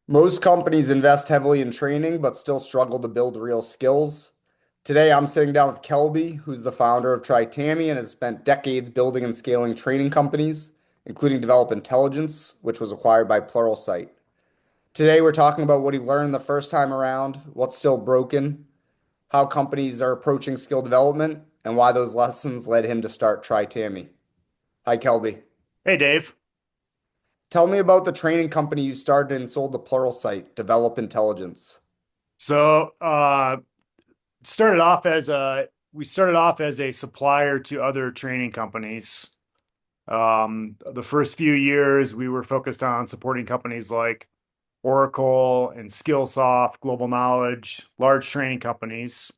Most companies invest heavily in training, but still struggle to build real skills. Today, I'm sitting down with Kelby, who's the founder of TryTami and has spent decades building and scaling training companies, including Develop Intelligence, which was acquired by Pluralsight. Today, we're talking about what he learned the first time around, what's still broken, how companies are approaching skill development, and why those lessons led him to start TryTami. Hi, Kelby. Hey, Dave. Tell me about the training company you started and sold to Pluralsight, Develop Intelligence. So, started off as a we started off as a supplier to other training companies. The first few years, we were focused on supporting companies like Oracle and Skillsoft, Global Knowledge, large training companies.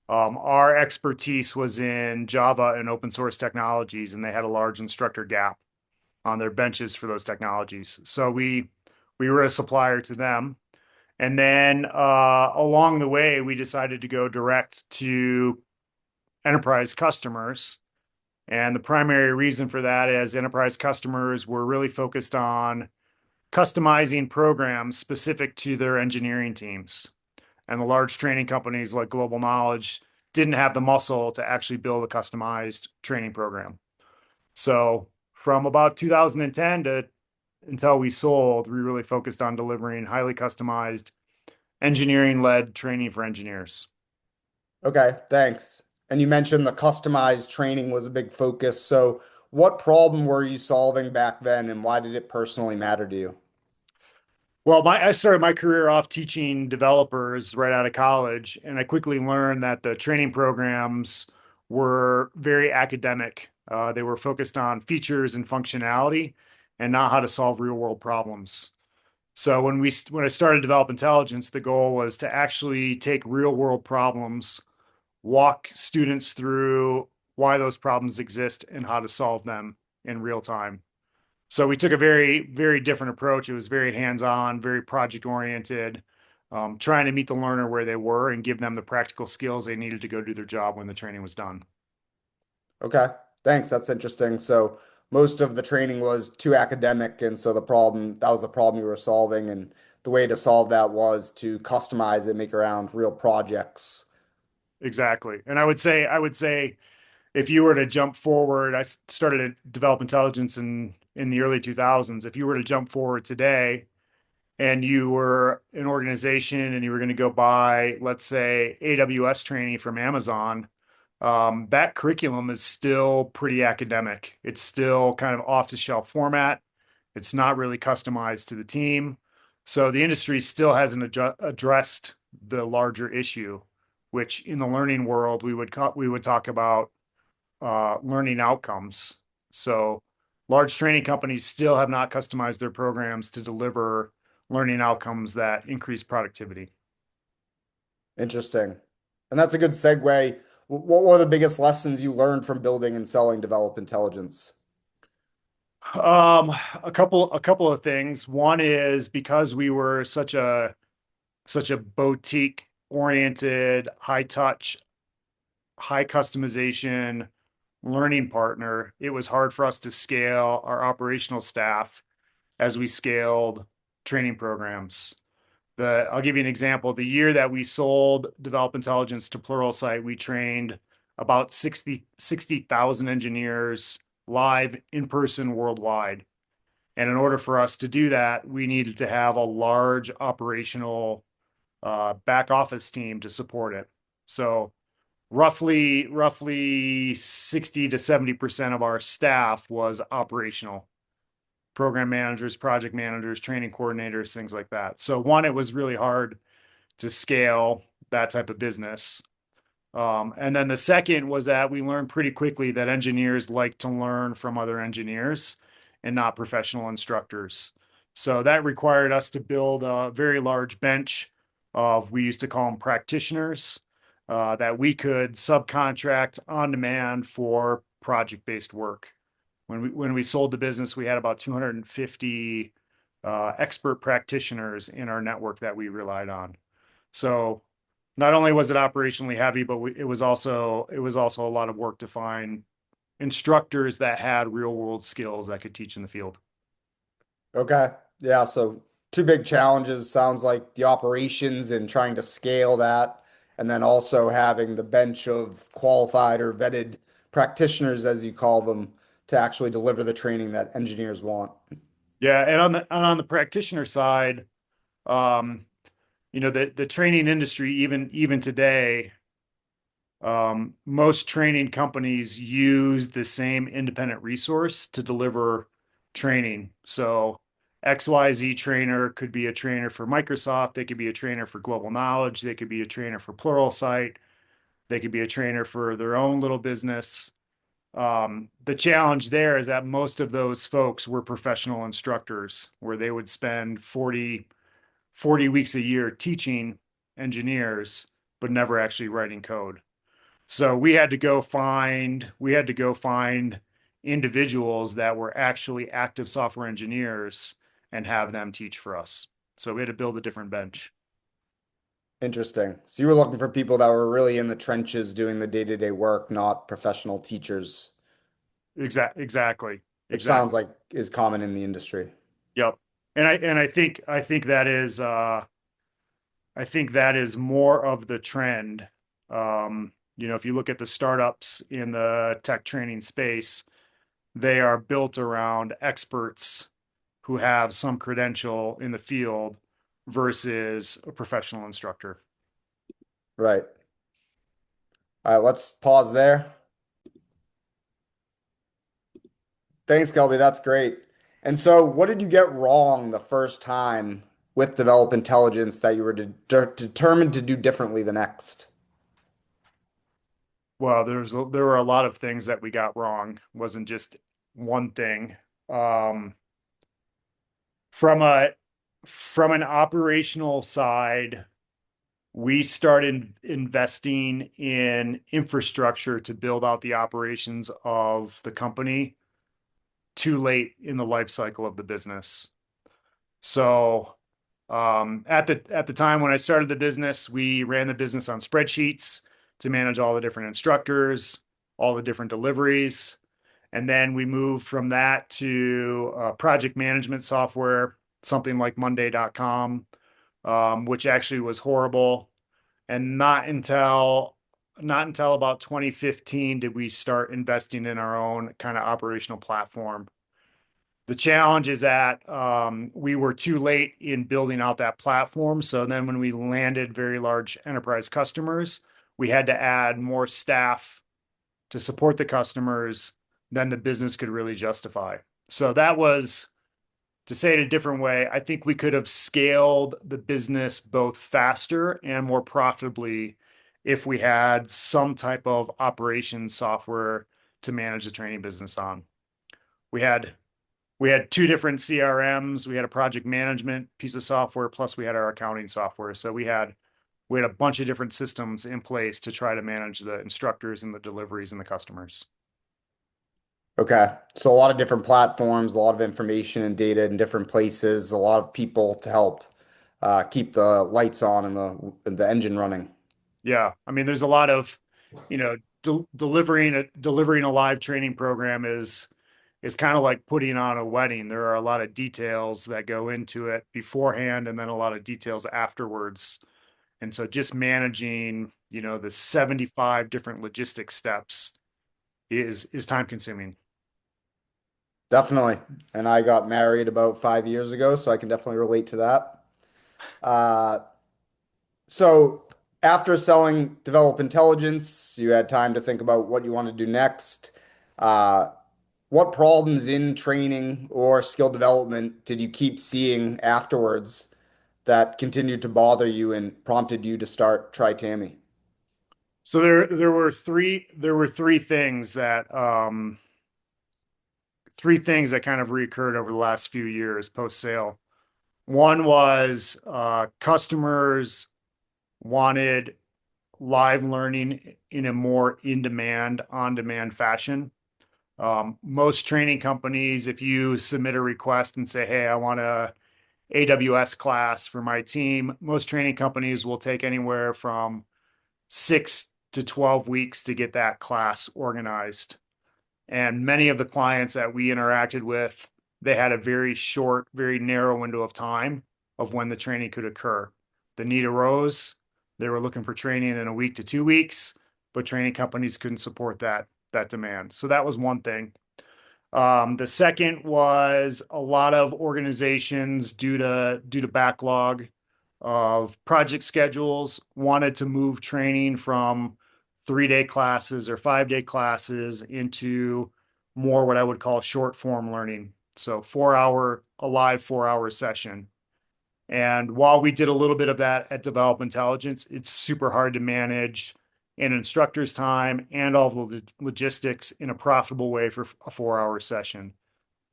Our expertise was in Java and open source technologies, and they had a large instructor gap on their benches for those technologies. So we were a supplier to them. And then along the way, we decided to go direct to enterprise customers. And the primary reason for that is enterprise customers were really focused on customizing programs specific to their engineering teams. And the large training companies like Global Knowledge didn't have the muscle to actually build a customized training program. So from about 2010 to until we sold, we really focused on delivering highly customized engineering-led training for engineers. Okay, thanks. And you mentioned the customized training was a big focus. So, what problem were you solving back then, and why did it personally matter to you? Well, I started my career off teaching developers right out of college, and I quickly learned that the training programs were very academic. They were focused on features and functionality and not how to solve real world problems. So when I started Develop Intelligence, the goal was to actually take real world problems, walk students through why those problems exist and how to solve them in real time. So we took a very different approach. It was very hands-on, very project-oriented, trying to meet the learner where they were and give them the practical skills they needed to go do their job when the training was done. Okay, thanks. That's interesting. So, most of the training was too academic, and so that was the problem you were solving, and the way to solve that was to customize it, make around real projects. Exactly. And I would say if you were to jump forward, I started to develop intelligence in the early 2000s. If you were to jump forward today and you were an organization and you were going to go buy, let's say, AWS training from Amazon, that curriculum is still pretty academic. It's still kind of off the shelf format. It's not really customized to the team. So the industry still hasn't addressed the larger issue, which in the learning world we would talk about learning outcomes. So large training companies still have not customized their programs to deliver learning outcomes that increase productivity. Interesting. And that's a good segue. What were the biggest lessons you learned from building and selling Develop Intelligence? Um, a couple of things. One is because we were such a boutique oriented, high touch, high customization learning partner, it was hard for us to scale our operational staff as we scaled training programs. I'll give you an example. The year that we sold Develop Intelligence to Pluralsight, we trained about 60,000 engineers live in person worldwide. And in order for us to do that, we needed to have a large operational back office team to support it. So roughly 60 to 70% of our staff was operational program managers, project managers, training coordinators, things like that. So one, it was really hard to scale that type of business. And then the second was that we learned pretty quickly that engineers like to learn from other engineers and not professional instructors. So that required us to build a very large bench of, we used to call them practitioners, that we could subcontract on demand for project-based work. When we sold the business, we had about 250 expert practitioners in our network that we relied on. So not only was it operationally heavy, but it was also a lot of work to find instructors that had real world skills that could teach in the field. Okay. Yeah, so Two big challenges sounds like the operations and trying to scale that, and then also having the bench of qualified or vetted practitioners, as you call them, to actually deliver the training that engineers want. Yeah, and on the practitioner side, um, the training industry, even today, most training companies use the same independent resource to deliver training. So XYZ trainer could be a trainer for Microsoft, they could be a trainer for Global Knowledge, they could be a trainer for Pluralsight, they could be a trainer for their own little business. The challenge there is that most of those folks were professional instructors where they would spend 40 weeks a year teaching engineers, but never actually writing code. So we had to go find individuals that were actually active software engineers and have them teach for us. So we had to build a different bench. Interesting. So you were looking for people that were really in the trenches doing the day-to-day work, not professional teachers, Exactly. which sounds Exactly. like is common in the industry. Yep. And I think that is more of the trend. If you look at the startups in the tech training space, they are built around experts who have some credential in the field versus a professional instructor. Right. All right, let's pause there. Thanks, Kelby. That's great. And so, what did you get wrong the first time with Develop Intelligence that you were determined to do differently the next? Well, there were a lot of things that we got wrong. It wasn't just one thing. Um, from a from an operational side, we started investing in infrastructure to build out the operations of the company too late in the life cycle of the business. So at the time when I started the business, we ran the business on spreadsheets to manage all the different instructors, all the different deliveries. And then we moved from that to project management software, something like Monday.com, which actually was horrible. And not until about 2015 did we start investing in our own kind of operational platform. The challenge is that we were too late in building out that platform. So then when we landed very large enterprise customers, we had to add more staff to support the customers than the business could really justify. So that was, to say it a different way, I think we could have scaled the business both faster and more profitably if we had some type of operations software to manage the training business on. We had we had two different CRMs. We had a project management piece of software, plus we had our accounting software. So we had a bunch of different systems in place to try to manage the instructors and the deliveries and the customers. Okay. So, a lot of different platforms, a lot of information and data in different places, a lot of people to help keep the lights on and the engine running. Yeah, I mean, there's a lot of, delivering a live training program is kind of like putting on a wedding. There are a lot of details that go into it beforehand, and then a lot of details afterwards. And so, just managing, the 75 different logistic steps is time consuming. Definitely. And I got married about 5 years ago, so I can definitely relate to that. Uh, so after selling Develop Intelligence, you had time to think about what you want to do next. Uh, what problems in training or skill development did you keep seeing afterwards that continued to bother you and prompted you to start TryTami? So there were three things that kind of reoccurred over the last few years post sale. One was customers wanted live learning in a more in-demand, on-demand fashion. Most training companies, if you submit a request and say, "Hey, I want a AWS class for my team," most training companies will take anywhere from 6 to 12 weeks to get that class organized. And many of the clients that we interacted with, they had a very short, very narrow window of time. of when the training could occur. The need arose. They were looking for training in a week to 2 weeks, but training companies couldn't support that demand. So that was one thing. The second was a lot of organizations due to backlog of project schedules wanted to move training from 3-day classes or 5-day classes into more what I would call short form learning. So a live 4 hour session. And while we did a little bit of that at Develop Intelligence, it's super hard to manage an instructor's time and all the logistics in a profitable way for a 4 hour session.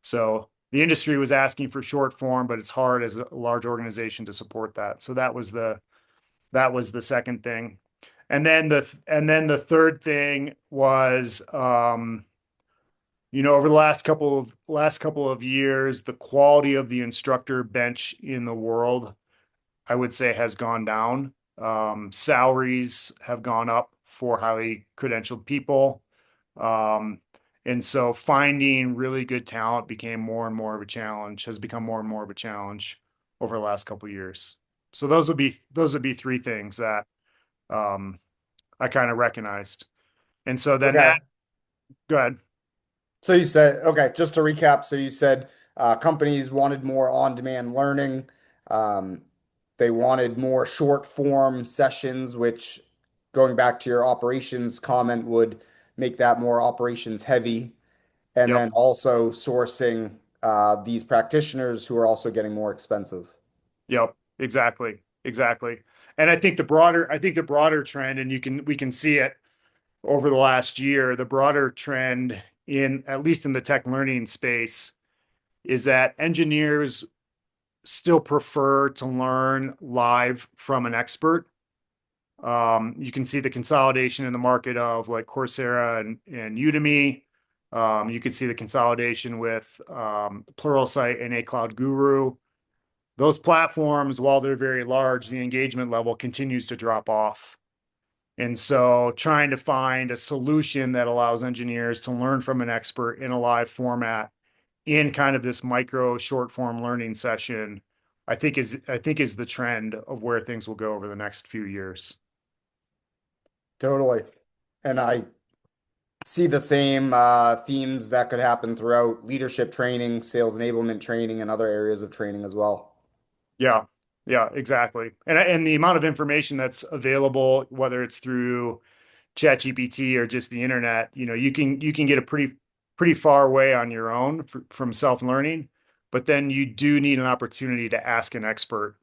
So the industry was asking for short form, but it's hard as a large organization to support that. So that was the second thing. And then the third thing was over the last couple of years, the quality of the instructor bench in the world, I would say, has gone down. Salaries have gone up for highly credentialed people. Um, and so finding really good talent became more and more of a challenge, has become more and more of a challenge over the last couple of years. So those would be three things that um, I kind of recognized. And so then Okay. that, go ahead. So you said, okay, just to recap, so you said companies wanted more on-demand learning. Um, they wanted more short form sessions, which going back to your operations comment would make that more operations heavy. And Yep. then also sourcing these practitioners who are also getting more expensive. Yep. Exactly. Exactly. And I think the broader trend, and we can see it over the last year, the broader trend in at least in the tech learning space is that engineers still prefer to learn live from an expert. You can see the consolidation in the market of like Coursera and Udemy. You can see the consolidation with Pluralsight and A Cloud Guru. Those platforms, while they're very large, the engagement level continues to drop off. And so trying to find a solution that allows engineers to learn from an expert in a live format in kind of this micro short form learning session, I think is the trend of where things will go over the next few years. Totally. And I see the same themes that could happen throughout leadership training, sales enablement training, and other areas of training as well. Yeah. Yeah, exactly. And the amount of information that's available, whether it's through ChatGPT or just the internet, you can get a pretty far way on your own from self-learning, but then you do need an opportunity to ask an expert,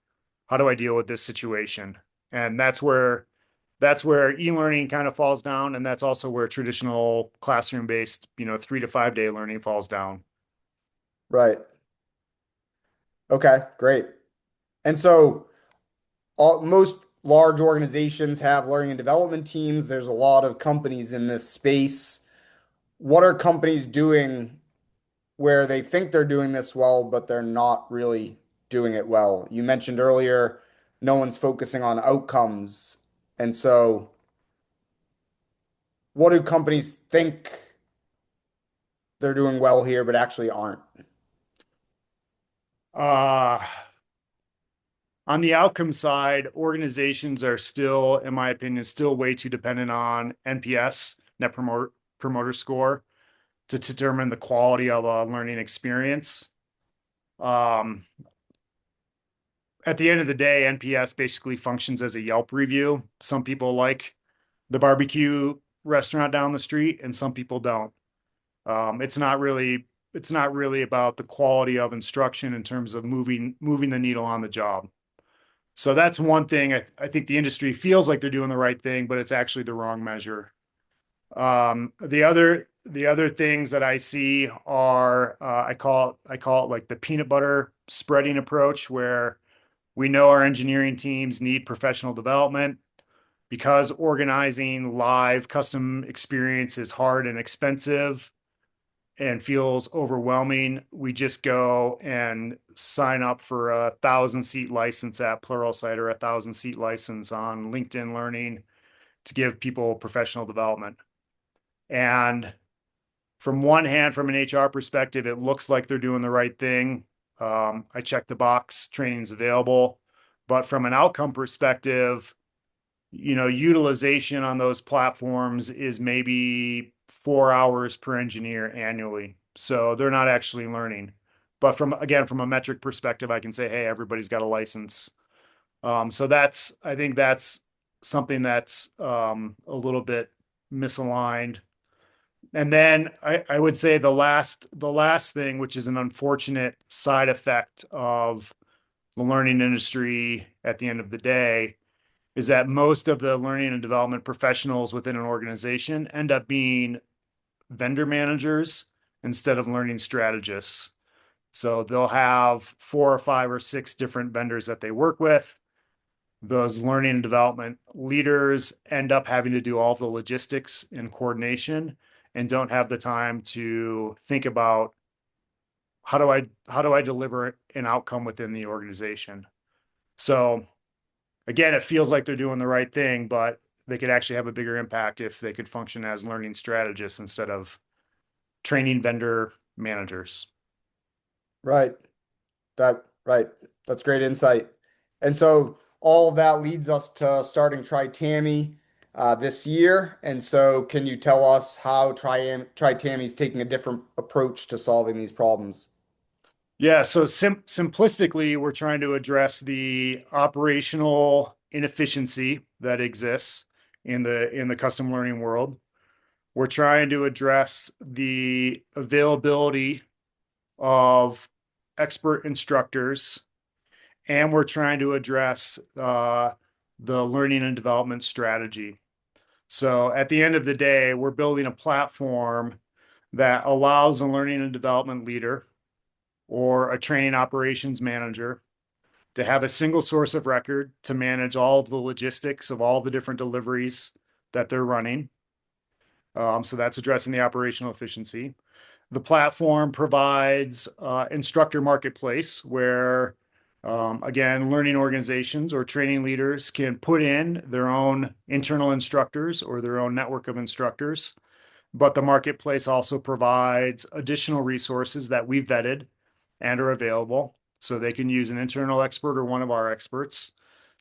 how do I deal with this situation? And that's where e-learning kind of falls down, and that's also where traditional classroom-based, 3 to 5 day learning falls down. Right. Okay, great. And so most large organizations have learning and development teams. There's a lot of companies in this space. What are companies doing where they think they're doing this well, but they're not really doing it well? You mentioned earlier, no one's focusing on outcomes. And so, what do companies think they're doing well here, but actually aren't? Uh, on the outcome side, organizations are still, in my opinion, still way too dependent on NPS, Net Promoter Score, to determine the quality of a learning experience. Um, at the end of the day, NPS basically functions as a Yelp review. Some people like the barbecue restaurant down the street, and some people don't. It's not really about the quality of instruction in terms of moving the needle on the job. So that's one thing. I think the industry feels like they're doing the right thing, but it's actually the wrong measure. The other things that I see are I call it like the peanut butter spreading approach, where we know our engineering teams need professional development because organizing live custom experience is hard and expensive and feels overwhelming. We just go and sign up for 1,000 seat license at Pluralsight or 1,000 seat license on LinkedIn Learning to give people professional development. And from one hand, from an HR perspective, it looks like they're doing the right thing. I check the box, training's available. But from an outcome perspective, utilization on those platforms is maybe 4 hours per engineer annually. So they're not actually learning. But from a metric perspective, I can say, hey, everybody's got a license. So I think that's something that's a little bit misaligned. And then I would say the last thing, which is an unfortunate side effect of the learning industry at the end of the day, is that most of the learning and development professionals within an organization end up being vendor managers instead of learning strategists. So they'll have 4 or 5 or 6 different vendors that they work with. Those learning and development leaders end up having to do all the logistics and coordination and don't have the time to think about how do I deliver an outcome within the organization. So again, it feels like they're doing the right thing, but they could actually have a bigger impact if they could function as learning strategists instead of training vendor managers. Right. Right. That's great insight. And so all of that leads us to starting TryTami this year. And so can you tell us how TryTami is taking a different approach to solving these problems? Yeah, so simplistically, we're trying to address the operational inefficiency that exists in the custom learning world. We're trying to address the availability of expert instructors, and we're trying to address the learning and development strategy. So at the end of the day, we're building a platform that allows a learning and development leader or a training operations manager to have a single source of record to manage all of the logistics of all the different deliveries that they're running. So that's addressing the operational efficiency. The platform provides instructor marketplace where, again, learning organizations or training leaders can put in their own internal instructors or their own network of instructors. But the marketplace also provides additional resources that we've vetted and are available. So they can use an internal expert or one of our experts.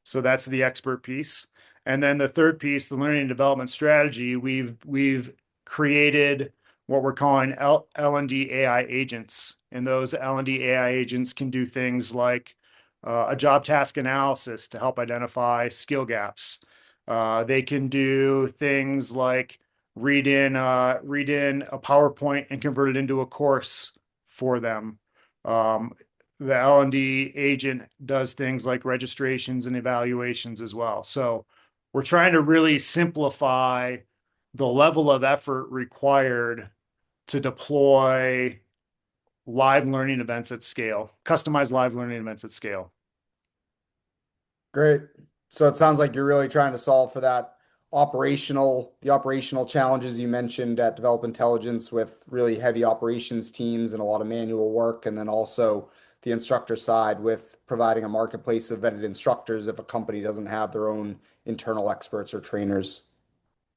So that's the expert piece. And then the third piece, the learning and development strategy, we've created what we're calling L&D AI agents. And those L&D AI agents can do things like a job task analysis to help identify skill gaps. They can do things like read in a PowerPoint and convert it into a course for them. Um, the L&D agent does things like registrations and evaluations as well. So we're trying to really simplify the level of effort required to deploy live learning events at scale, customized live learning events at scale. Great. So it sounds like you're really trying to solve for the operational challenges you mentioned at Develop Intelligence with really heavy operations teams and a lot of manual work, and then also the instructor side with providing a marketplace of vetted instructors if a company doesn't have their own internal experts or trainers.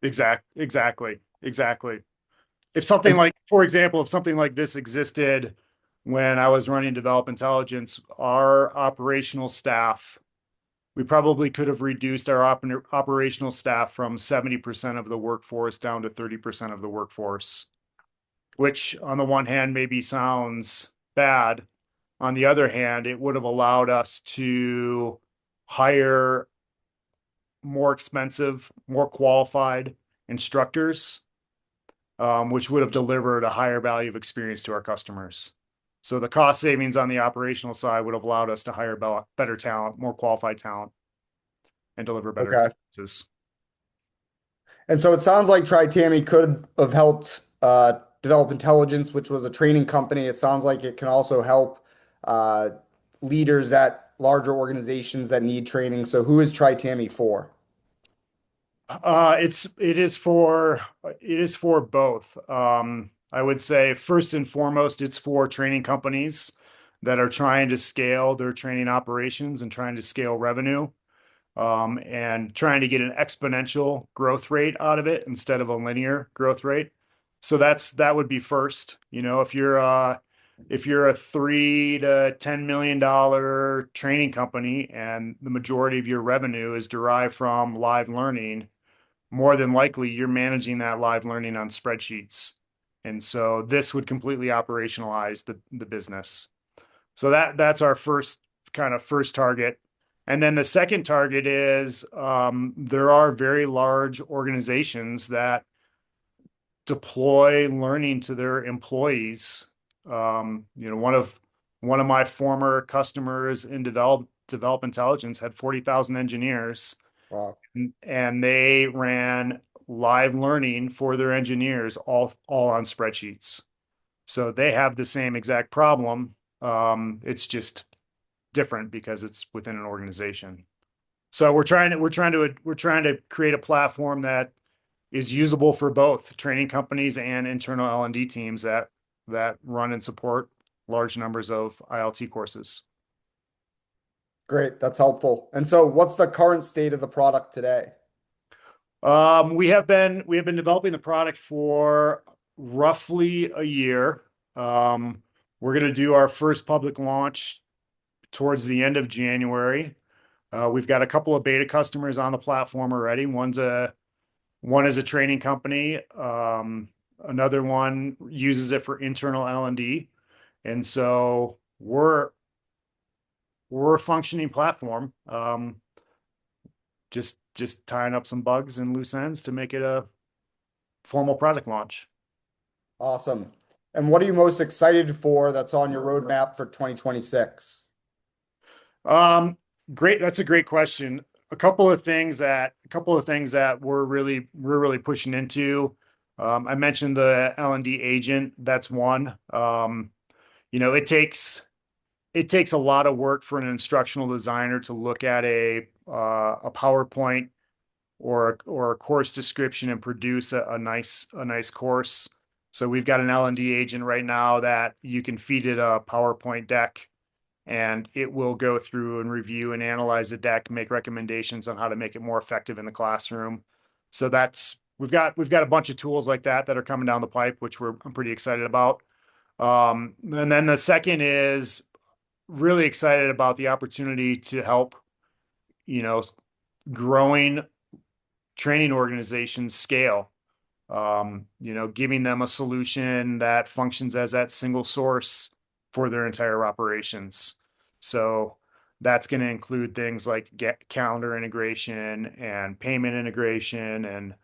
Exactly. If something And like, for example, if something like this existed when I was running Develop Intelligence, our operational staff, we probably could have reduced our operational staff from 70% of the workforce down to 30% of the workforce, which on the one hand maybe sounds bad. On the other hand, it would have allowed us to hire more expensive, more qualified instructors, which would have delivered a higher value of experience to our customers. So the cost savings on the operational side would have allowed us to hire better talent, more qualified talent, and deliver better okay. experiences. And so it sounds like TryTami could have helped Develop Intelligence, which was a training company. It sounds like it can also help uh, leaders at larger organizations that need training. So who is TryTami for? It is for both. I would say first and foremost, it's for training companies that are trying to scale their training operations and trying to scale revenue, and trying to get an exponential growth rate out of it instead of a linear growth rate. So that would be first. If you're if you're a $3 to $10 million training company and the majority of your revenue is derived from live learning, more than likely you're managing that live learning on spreadsheets. And so this would completely operationalize the business. So that's our first target. And then the second target is there are very large organizations that deploy learning to their employees. One of my former customers in develop intelligence had 40,000 engineers, Wow. and they ran live learning for their engineers all on spreadsheets. So they have the same exact problem. It's just different because it's within an organization. So we're trying to create a platform that is usable for both training companies and internal L&D teams that run and support large numbers of ILT courses. Great. That's helpful. And so what's the current state of the product today? We have been developing the product for roughly a year. We're going to do our first public launch towards the end of January. We've got a couple of beta customers on the platform already. One is a training company. Another one uses it for internal L&D. And so we're a functioning platform. Just tying up some bugs and loose ends to make it a formal product launch. Awesome. And what are you most excited for that's on your roadmap for 2026? Um, Great. That's a great question. A couple of things that we're really pushing into. I mentioned the L&D agent. That's one. It takes a lot of work for an instructional designer to look at a PowerPoint or a course description and produce a nice course. So we've got an L&D agent right now that you can feed it a PowerPoint deck, and it will go through and review and analyze the deck, make recommendations on how to make it more effective in the classroom. So that's we've got a bunch of tools like that are coming down the pipe, which I'm pretty excited about. And then the second is really excited about the opportunity to help, you know, growing training organizations scale. Giving them a solution that functions as that single source for their entire operations. So that's going to include things like calendar integration and payment integration and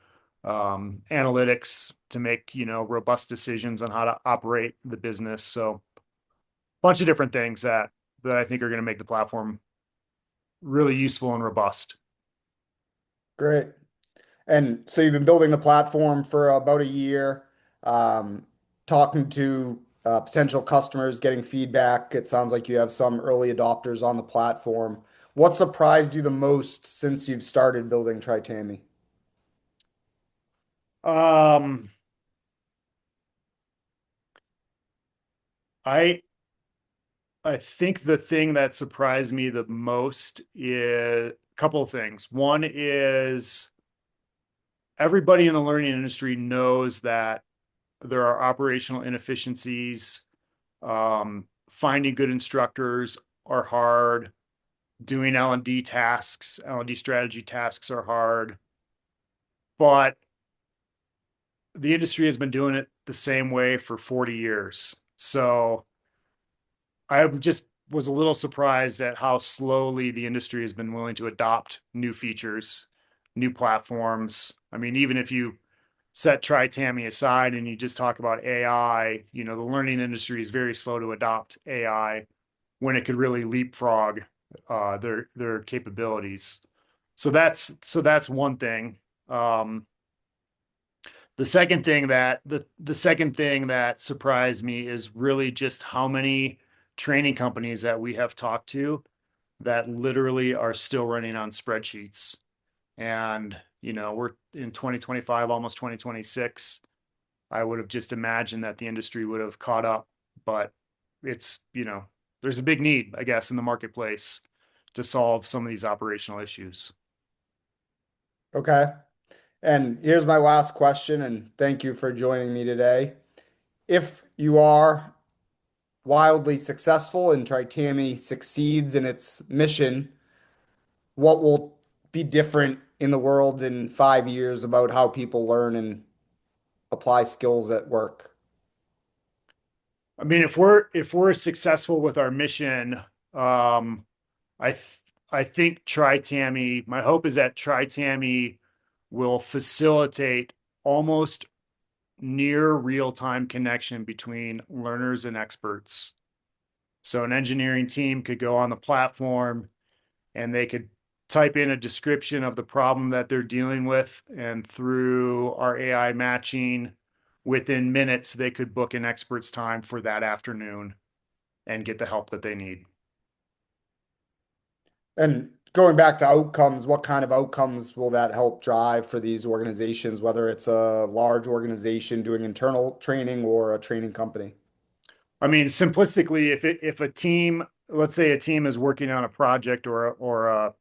analytics to make, robust decisions on how to operate the business. So a bunch of different things that I think are going to make the platform really useful and robust. Great. And so you've been building the platform for about a year, talking to potential customers, getting feedback. It sounds like you have some early adopters on the platform. What surprised you the most since you've started building TryTami? Um, I I think the thing that surprised me the most is a couple of things. One is everybody in the learning industry knows that there are operational inefficiencies. Finding good instructors are hard. Doing L&D tasks, L&D strategy tasks are hard. But the industry has been doing it the same way for 40 years. So I just was a little surprised at how slowly the industry has been willing to adopt new features, new platforms. I mean, even if you set TryTami aside and you just talk about AI, the learning industry is very slow to adopt AI when it could really leapfrog their capabilities. So that's one thing. Um, the second thing that surprised me is really just how many training companies that we have talked to that literally are still running on spreadsheets. And, we're in 2025, almost 2026. I would have just imagined that the industry would have caught up, but it's, there's a big need, I guess, in the marketplace to solve some of these operational issues. Okay. And here's my last question, and thank you for joining me today. If you are wildly successful and TryTami succeeds in its mission, what will be different in the world in 5 years about how people learn and apply skills at work? I mean, if we're successful with our mission, I th I think TryTami, my hope is that TryTami will facilitate almost near real-time connection between learners and experts. So an engineering team could go on the platform and they could type in a description of the problem that they're dealing with, and through our AI matching, within minutes, they could book an expert's time for that afternoon and get the help that they need. And going back to outcomes, what kind of outcomes will that help drive for these organizations, whether it's a large organization doing internal training or a training company? I mean, simplistically, if a team, let's say a team is working on a project or a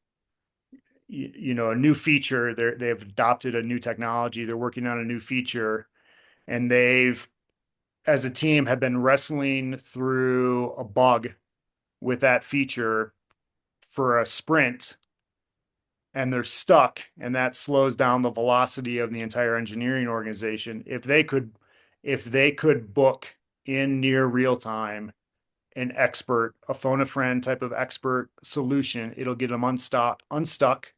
a new feature, they've adopted a new technology, they're working on a new feature, and they've, as a team, have been wrestling through a bug with that feature for a sprint, and they're stuck, and that slows down the velocity of the entire engineering organization. If they could book in near real time an expert, a phone a friend type of expert solution, it'll get them unstuck,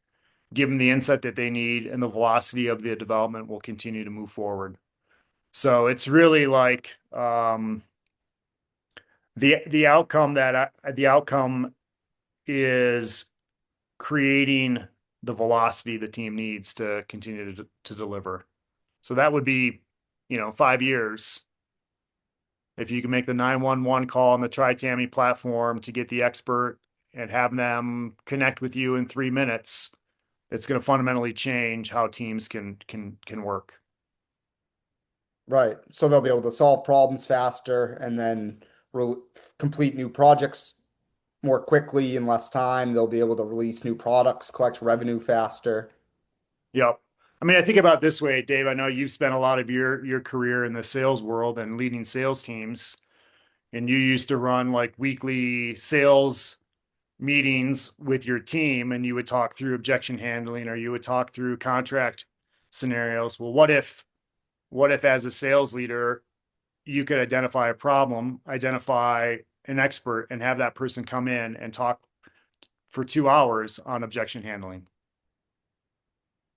give them the insight that they need, and the velocity of the development will continue to move forward. So it's really like the outcome is creating the velocity the team needs to continue to deliver. So that would be, 5 years. If you can make the 911 call on the TryTami platform to get the expert and have them connect with you in 3 minutes, it's going to fundamentally change how teams can work. Right. So they'll be able to solve problems faster and then re complete new projects more quickly in less time. They'll be able to release new products, collect revenue faster. Yep. I mean, I think about it this way, Dave. I know you've spent a lot of your career in the sales world and leading sales teams, and you used to run like weekly sales meetings with your team, and you would talk through objection handling, or you would talk through contract scenarios. Well, what if as a sales leader, you could identify a problem, identify an expert, and have that person come in and talk for 2 hours on objection handling?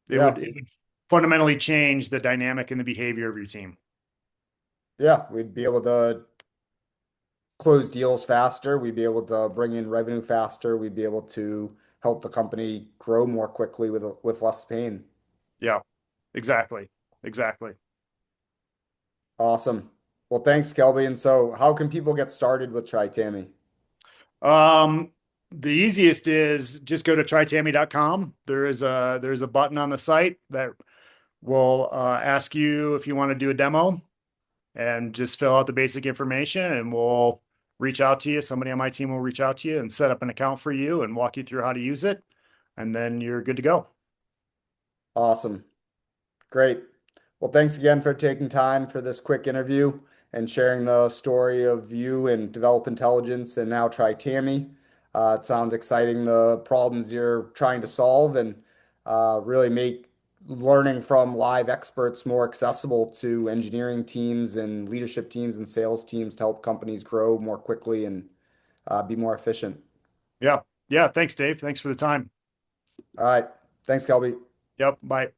It would, Yeah. it would fundamentally change the dynamic and the behavior of your team. Yeah. We'd be able to close deals faster. We'd be able to bring in revenue faster. We'd be able to help the company grow more quickly with less pain. Yeah, exactly. Exactly. Awesome. Well, thanks, Kelby. And so how can people get started with TryTami? Um, the easiest is just go to trytami.com. There's a button on the site that will ask you if you want to do a demo, and just fill out the basic information, and we'll reach out to you. Somebody on my team will reach out to you and set up an account for you and walk you through how to use it, and then you're good to go. Awesome. Great. Well, thanks again for taking time for this quick interview and sharing the story of you and Develop Intelligence and now TryTami. It sounds exciting, the problems you're trying to solve and really make learning from live experts more accessible to engineering teams and leadership teams and sales teams to help companies grow more quickly and be more efficient. Yeah. Yeah. Thanks, Dave. Thanks for the time. All right. Thanks, Kelby. Yep. Bye.